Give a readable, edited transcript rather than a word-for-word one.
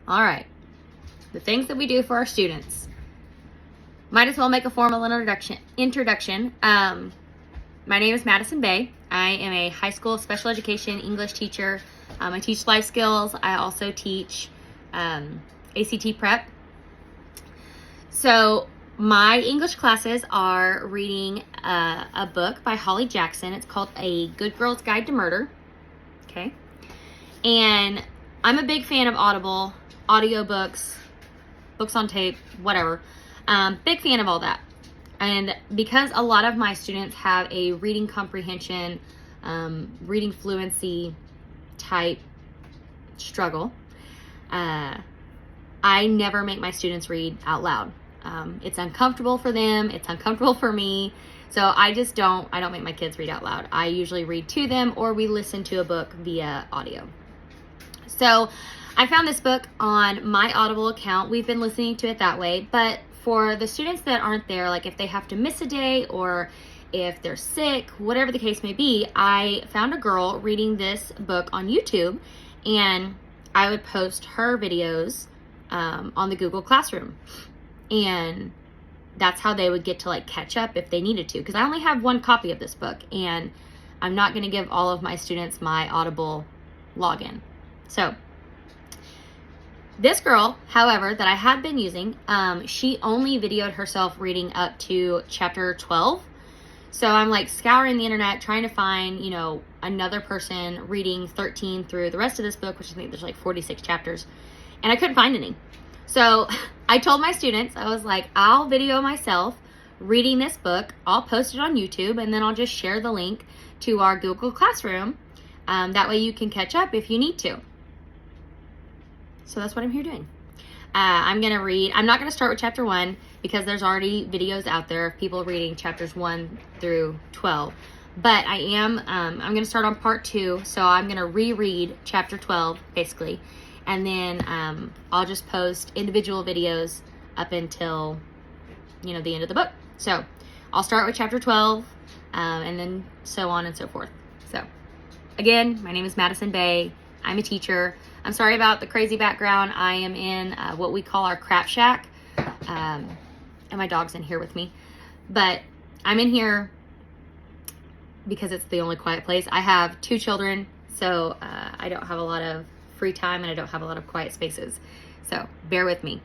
All right, the things that we do for our students. Might as well make a formal introduction. My name is Madison Bay. I am a high school special education English teacher. I teach life skills. I also teach ACT prep. So my English classes are reading a book by Holly Jackson. It's called A Good Girl's Guide to Murder. Okay. And I'm a big fan of Audible, audiobooks, books on tape, whatever. Big fan of all that. And because a lot of my students have a reading comprehension, reading fluency type struggle, I never make my students read out loud. It's uncomfortable for them. It's uncomfortable for me. So I don't make my kids read out loud. I usually read to them, or we listen to a book via audio. So I found this book on my Audible account. We've been listening to it that way. But for the students that aren't there, like if they have to miss a day or if they're sick, whatever the case may be, I found a girl reading this book on YouTube, and I would post her videos on the Google Classroom. And that's how they would get to like catch up if they needed to, because I only have one copy of this book, and I'm not going to give all of my students my Audible login. So this girl, however, that I had been using, she only videoed herself reading up to chapter 12. So I'm like scouring the internet trying to find, another person reading 13 through the rest of this book, which I think there's like 46 chapters, and I couldn't find any. So I told my students, I was like, I'll video myself reading this book. I'll post it on YouTube, and then I'll just share the link to our Google Classroom. That way you can catch up if you need to. So that's what I'm here doing. I'm going to read. I'm not going to start with chapter 1 because there's already videos out there of people reading chapters 1 through 12. But I'm going to start on part 2. So I'm going to reread chapter 12, basically. And then I'll just post individual videos up until, the end of the book. So I'll start with chapter 12 and then so on and so forth. So again, my name is Madison Bay. I'm a teacher. I'm sorry about the crazy background. I am in what we call our crap shack. And my dog's in here with me. But I'm in here because it's the only quiet place. I have 2 children, so I don't have a lot of free time, and I don't have a lot of quiet spaces. So bear with me.